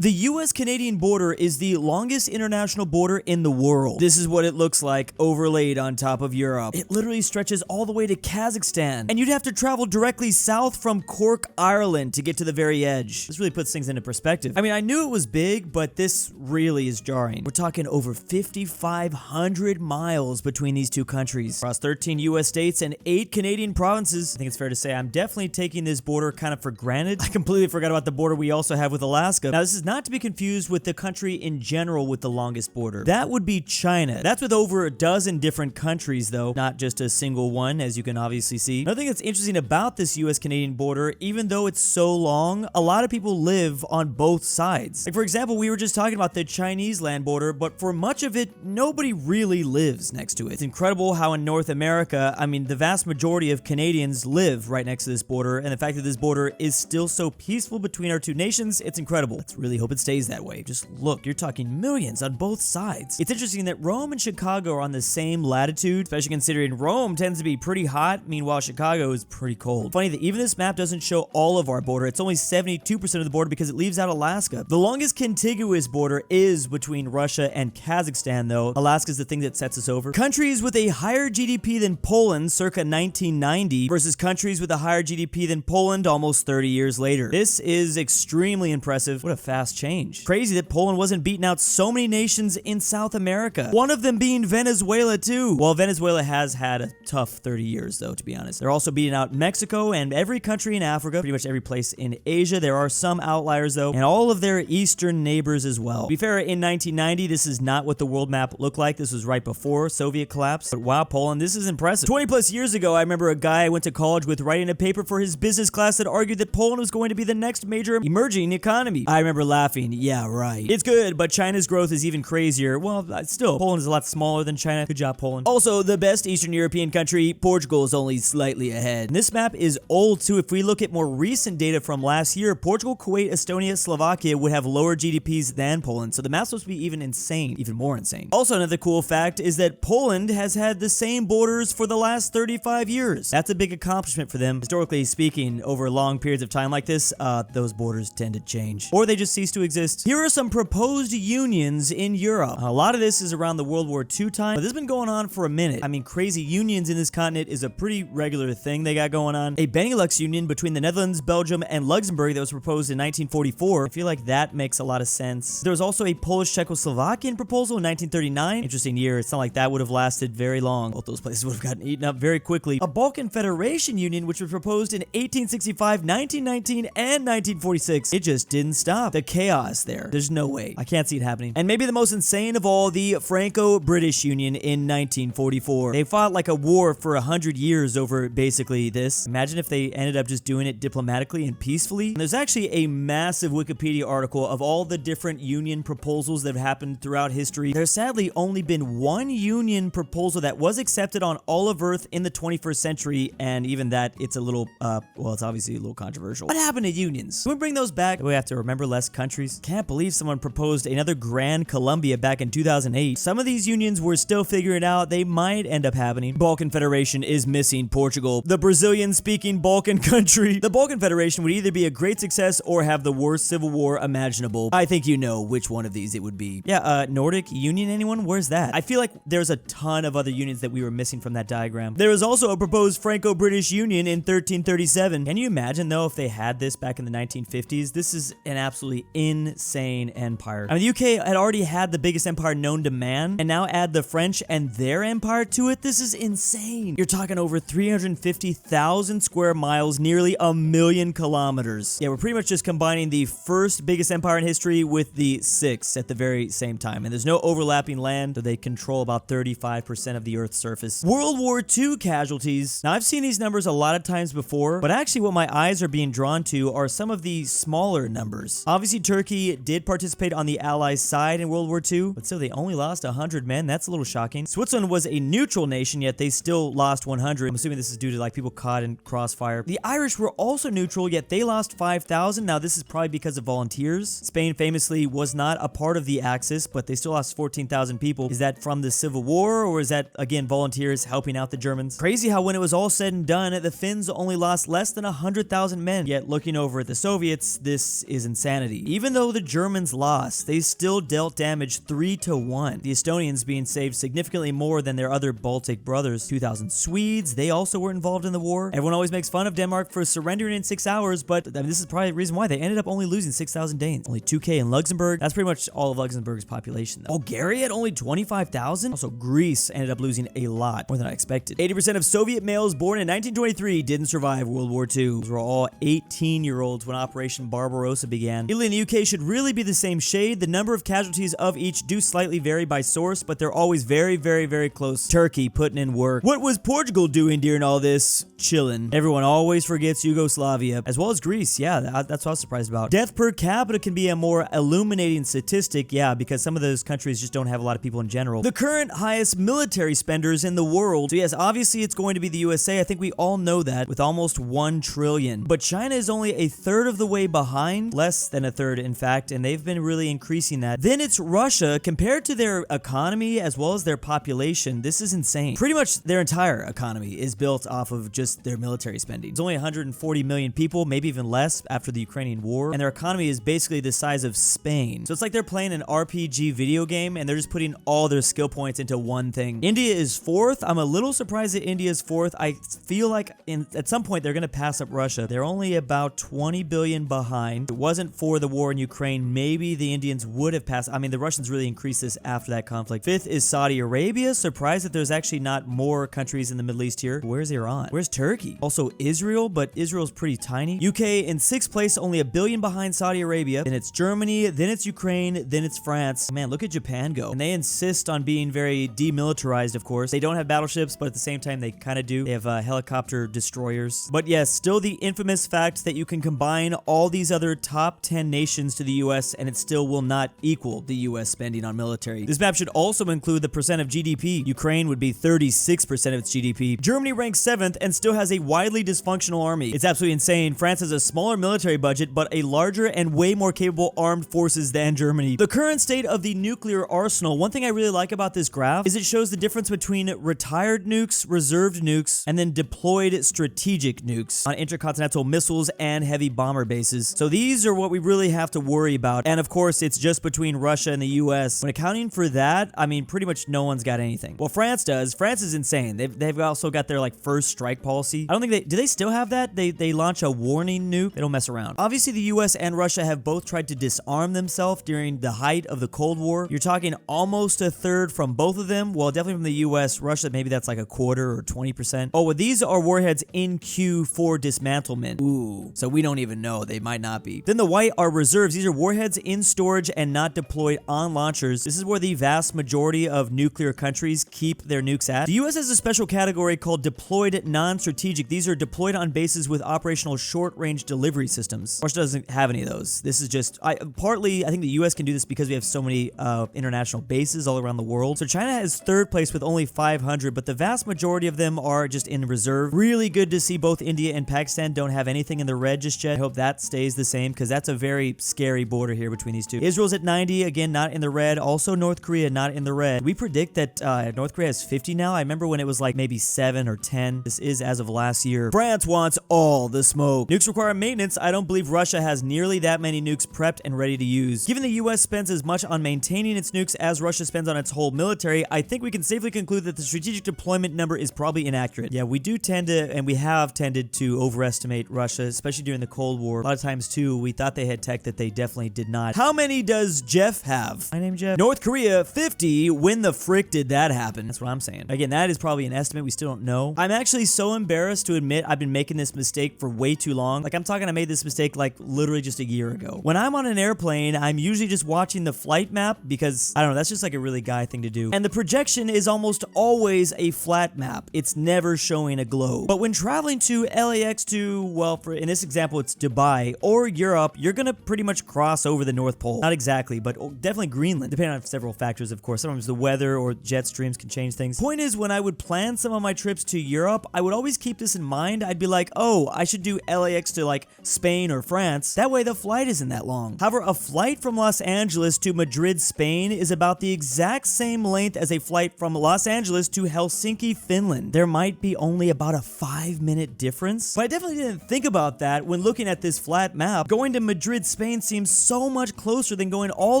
The US-Canadian border is the longest international border in the world. This is what it looks like overlaid on top of Europe. It literally stretches all the way to Kazakhstan, and you'd have to travel directly south from Cork, Ireland to get to the very edge. This really puts things into perspective. I mean, I knew it was big, but this really is jarring. We're talking over 5,500 miles between these two countries, across 13 US states and 8 Canadian provinces. I think it's fair to say I'm definitely taking this border kind of for granted. I completely forgot about the border we also have with Alaska. Now, this is not to be confused with the country in general with the longest border. That would be China. That's with over a dozen different countries, though, not just a single one, as you can obviously see. Another thing that's interesting about this US-Canadian border, even though it's so long, a lot of people live on both sides. Like, for example, we were just talking about the Chinese land border, but for much of it, nobody really lives next to it. It's incredible how in North America, I mean, the vast majority of Canadians live right next to this border, and the fact that this border is still so peaceful between our two nations, it's incredible. Let's really hope it stays that way. Just look, you're talking millions on both sides. It's interesting that Rome and Chicago are on the same latitude, especially considering Rome tends to be pretty hot, meanwhile Chicago is pretty cold. Funny that even this map doesn't show all of our border. It's only 72% of the border because it leaves out Alaska. The longest contiguous border is between Russia and Kazakhstan, though. Alaska's the thing that sets us over. Countries with a higher GDP than Poland circa 1990 versus countries with a higher GDP than Poland almost 30 years later. This is extremely impressive. What a fast change. Crazy that Poland wasn't beating out so many nations in South America. One of them being Venezuela too. Well, Venezuela has had a tough 30 years though, to be honest. They're also beating out Mexico and every country in Africa, pretty much every place in Asia. There are some outliers though, and all of their eastern neighbors as well. To be fair, in 1990, this is not what the world map looked like. This was right before Soviet collapse. But wow, Poland, this is impressive. 20 plus years ago, I remember a guy I went to college with writing a paper for his business class that argued that Poland was going to be the next major emerging economy. I remember laughing. Yeah, right. It's good, but China's growth is even crazier. Well, still, Poland is a lot smaller than China. Good job, Poland. Also, the best Eastern European country, Portugal, is only slightly ahead. And this map is old too. If we look at more recent data from last year, Portugal, Kuwait, Estonia, Slovakia would have lower GDPs than Poland. So the map's supposed to be even insane, even more insane. Also, another cool fact is that Poland has had the same borders for the last 35 years. That's a big accomplishment for them. Historically speaking, over long periods of time like this, those borders tend to change. Or they just cease to exist. Here are some proposed unions in Europe. A lot of this is around the World War II time, but this has been going on for a minute. I mean, crazy unions in this continent is a pretty regular thing they got going on. A Benelux union between the Netherlands, Belgium, and Luxembourg that was proposed in 1944. I feel like that makes a lot of sense. There was also a Polish-Czechoslovakian proposal in 1939. Interesting year. It's not like that would have lasted very long. Both those places would have gotten eaten up very quickly. A Balkan Federation union, which was proposed in 1865, 1919, and 1946. It just didn't stop. The chaos there. There's no way. I can't see it happening. And maybe the most insane of all, the Franco-British Union in 1944. They fought like a war for 100 years over basically this. Imagine if they ended up just doing it diplomatically and peacefully. And there's actually a massive Wikipedia article of all the different union proposals that have happened throughout history. There's sadly only been one union proposal that was accepted on all of Earth in the 21st century, and even that, it's a little, well, it's obviously a little controversial. What happened to unions? Can we bring those back? Do we have to remember less countries? Can't believe someone proposed another Grand Columbia back in 2008. Some of these unions were still figuring out. They might end up happening. Balkan Federation is missing Portugal, the Brazilian-speaking Balkan country. The Balkan Federation would either be a great success or have the worst civil war imaginable. I think you know which one of these it would be. Yeah, Nordic Union, anyone? Where's that? I feel like there's a ton of other unions that we were missing from that diagram. There was also a proposed Franco-British Union in 1337. Can you imagine, though, if they had this back in the 1950s? This is an absolutely insane empire. I mean, the UK had already had the biggest empire known to man, and now add the French and their empire to it. This is insane. You're talking over 350,000 square miles, nearly 1,000,000 kilometers. Yeah, we're pretty much just combining the first biggest empire in history with the sixth at the very same time. And there's no overlapping land, so they control about 35% of the Earth's surface. World War II casualties. Now, I've seen these numbers a lot of times before, but actually what my eyes are being drawn to are some of the smaller numbers. Obviously, Turkey did participate on the Allies' side in World War II, but still they only lost 100 men. That's a little shocking. Switzerland was a neutral nation, yet they still lost 100. I'm assuming this is due to like people caught in crossfire. The Irish were also neutral, yet they lost 5,000. Now, this is probably because of volunteers. Spain famously was not a part of the Axis, but they still lost 14,000 people. Is that from the Civil War, or is that, again, volunteers helping out the Germans? Crazy how when it was all said and done, the Finns only lost less than 100,000 men. Yet looking over at the Soviets, this is insanity. Even though the Germans lost, they still dealt damage 3-1. The Estonians being saved significantly more than their other Baltic brothers. 2,000 Swedes, they also were involved in the war. Everyone always makes fun of Denmark for surrendering in 6 hours, but I mean, this is probably the reason why they ended up only losing 6,000 Danes. Only 2K in Luxembourg. That's pretty much all of Luxembourg's population, though. Bulgaria at only 25,000? Also, Greece ended up losing a lot, more than I expected. 80% of Soviet males born in 1923 didn't survive World War II. Those were all 18-year-olds when Operation Barbarossa began. Italy and the UK should really be the same shade. The number of casualties of each do slightly vary by source, but they're always very, very, very close. Turkey putting in work. What was Portugal doing during all this? Chilling. Everyone always forgets Yugoslavia, as well as Greece. Yeah, that's what I was surprised about. Death per capita can be a more illuminating statistic, yeah, because some of those countries just don't have a lot of people in general. The current highest military spenders in the world. So yes, obviously it's going to be the USA. I think we all know that, with almost 1 trillion. But China is only a third of the way behind, less than a third in fact, and they've been really increasing that. Then it's Russia. Compared to their economy as well as their population, this is insane. Pretty much their entire economy is built off of just their military spending. It's only 140 million people, maybe even less after the Ukrainian war, and their economy is basically the size of Spain. So it's like they're playing an RPG video game and they're just putting all their skill points into one thing. India is 4th. I'm a little surprised that India is 4th. I feel like at some point they're going to pass up Russia. They're only about 20 billion behind. If it wasn't for the war in Ukraine, maybe the Indians would have passed. I mean, the Russians really increased this after that conflict. 5th is Saudi Arabia. Surprised that there's actually not more countries in the Middle East here. Where's Iran? Where's Turkey? Also Israel, but Israel's pretty tiny. UK in 6th place, only 1 billion behind Saudi Arabia. Then it's Germany, then it's Ukraine, then it's France. Man, look at Japan go. And they insist on being very demilitarized, of course. They don't have battleships, but at the same time, they kind of do. They have helicopter destroyers. But yes, still the infamous fact that you can combine all these other top 10 nations to the US and it still will not equal the US spending on military. This map should also include the percent of GDP. Ukraine would be 36% of its GDP. Germany ranks 7th and still has a widely dysfunctional army. It's absolutely insane. France has a smaller military budget, but a larger and way more capable armed forces than Germany. The current state of the nuclear arsenal. One thing I really like about this graph is it shows the difference between retired nukes, reserved nukes, and then deployed strategic nukes on intercontinental missiles and heavy bomber bases. So these are what we really have to worry about. And of course, it's just between Russia and the US. When accounting for that, I mean, pretty much no one's got anything. Well, France does. France is insane. They've also got their like first strike policy. I don't think do they still have that? They launch a warning nuke. They don't mess around. Obviously, the US and Russia have both tried to disarm themselves during the height of the Cold War. You're talking almost a third from both of them. Well, definitely from the US. Russia, maybe that's like a quarter or 20%. Oh, well, these are warheads in queue for dismantlement. Ooh, so we don't even know. They might not be. Then the white are reserves. These are warheads in storage and not deployed on launchers. This is where the vast majority of nuclear countries keep their nukes at. The US has a special category called deployed non-strategic. These are deployed on bases with operational short-range delivery systems. Russia doesn't have any of those. This is just, partly, I think the US can do this because we have so many international bases all around the world. So China has 3rd place with only 500, but the vast majority of them are just in reserve. Really good to see both India and Pakistan don't have anything in the red just yet. I hope that stays the same because that's a very scary border here between these two. Israel's at 90, again, not in the red. Also North Korea, not in the red. We predict that North Korea has 50 now. I remember when it was like maybe 7 or 10. This is as of last year. France wants all the smoke. Nukes require maintenance. I don't believe Russia has nearly that many nukes prepped and ready to use. Given the US spends as much on maintaining its nukes as Russia spends on its whole military, I think we can safely conclude that the strategic deployment number is probably inaccurate. Yeah, we do tend to, and we have tended to overestimate Russia, especially during the Cold War. A lot of times too, we thought they had tech that they definitely did not. How many does Jeff have? My name Jeff. North Korea, 50. When the frick did that happen? That's what I'm saying. Again, that is probably an estimate. We still don't know. I'm actually so embarrassed to admit I've been making this mistake for way too long. Like I'm talking, I made this mistake like literally just a year ago. When I'm on an airplane, I'm usually just watching the flight map because I don't know, that's just like a really guy thing to do. And the projection is almost always a flat map. It's never showing a globe. But when traveling to LAX to, well, for in this example, it's Dubai or Europe, you're gonna pretty much cross over the North Pole. Not exactly, but definitely Greenland, depending on several factors, of course. Sometimes the weather or jet streams can change things. Point is, when I would plan some of my trips to Europe, I would always keep this in mind. I'd be like, oh, I should do LAX to like Spain or France. That way the flight isn't that long. However, a flight from Los Angeles to Madrid, Spain is about the exact same length as a flight from Los Angeles to Helsinki, Finland. There might be only about a 5-minute difference, but I definitely didn't think about that when looking at this flat map. Going to Madrid, Spain Spain seems so much closer than going all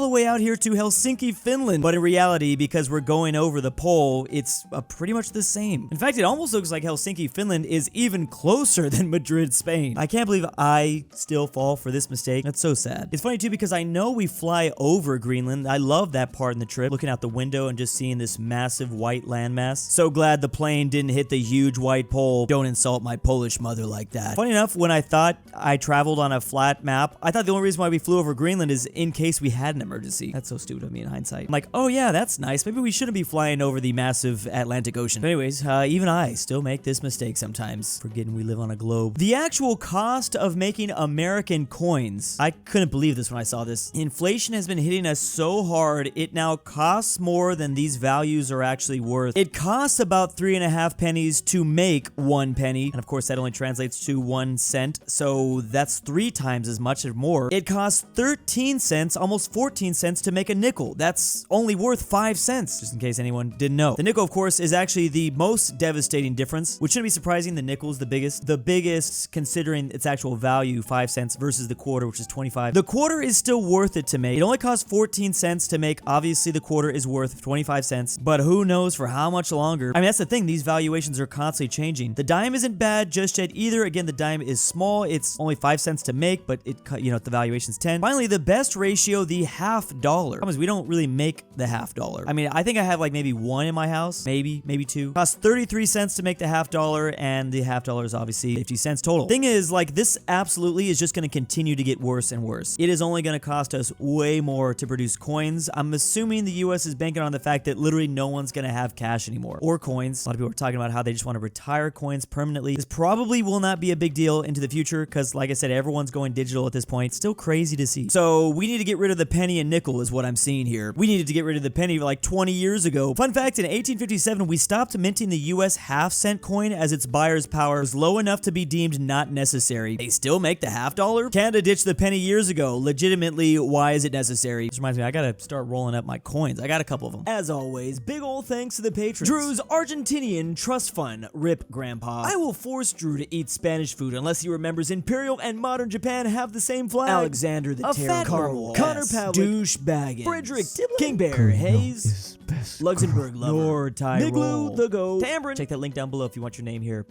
the way out here to Helsinki, Finland. But in reality, because we're going over the pole, it's pretty much the same. In fact, it almost looks like Helsinki, Finland is even closer than Madrid, Spain. I can't believe I still fall for this mistake. That's so sad. It's funny too because I know we fly over Greenland. I love that part in the trip, looking out the window and just seeing this massive white landmass. So glad the plane didn't hit the huge white pole. Don't insult my Polish mother like that. Funny enough, when I thought I traveled on a flat map, I thought the only reason why we flew over Greenland is in case we had an emergency. That's so stupid of me in hindsight. I'm like, oh yeah, that's nice. Maybe we shouldn't be flying over the massive Atlantic Ocean. But anyways, even I still make this mistake sometimes, forgetting we live on a globe. The actual cost of making American coins. I couldn't believe this when I saw this. Inflation has been hitting us so hard, it now costs more than these values are actually worth. It costs about 3.5 pennies to make 1 penny. And of course, that only translates to 1 cent. So that's 3 times as much or more. It costs 13 cents, almost 14 cents to make a nickel. That's only worth 5 cents, just in case anyone didn't know. The nickel, of course, is actually the most devastating difference, which shouldn't be surprising. The nickel is the biggest. The biggest considering its actual value, 5 cents, versus the quarter, which is 25. The quarter is still worth it to make. It only costs 14 cents to make. Obviously, the quarter is worth 25 cents, but who knows for how much longer. I mean, that's the thing. These valuations are constantly changing. The dime isn't bad just yet either. Again, the dime is small. It's only 5 cents to make, but it, the valuation's 10. Finally, the best ratio, the $half dollar. We don't really make the $half dollar. I mean, I think I have like maybe 1 in my house, maybe 2. Costs 33 cents to make the $half dollar, and the $half dollar is obviously 50 cents total. Thing is, like, this absolutely is just going to continue to get worse and worse. It is only going to cost us way more to produce coins. I'm assuming the US is banking on the fact that literally no one's going to have cash anymore or coins. A lot of people are talking about how they just want to retire coins permanently. This probably will not be a big deal into the future because, like I said, everyone's going digital at this point. It's still crazy to see. So we need to get rid of the penny and nickel is what I'm seeing here. We needed to get rid of the penny like 20 years ago. Fun fact, in 1857, we stopped minting the US half-cent coin as its buyer's power was low enough to be deemed not necessary. They still make the $half dollar? Canada ditched the penny years ago. Legitimately, why is it necessary? This reminds me, I gotta start rolling up my coins. I got a couple of them. As always, big ol' thanks to the patrons. Drew's Argentinian Trust Fund. Rip, Grandpa. I will force Drew to eat Spanish food unless he remembers Imperial and modern Japan have the same flag. Alexander the Terrible. Connor Pavlik. DOOCHBAGGINS. Fredrik Tibblin. KingBearHaze. LuxembourgLover. NordTyrol. the Goat. Tambre. Check that link down below if you want your name here.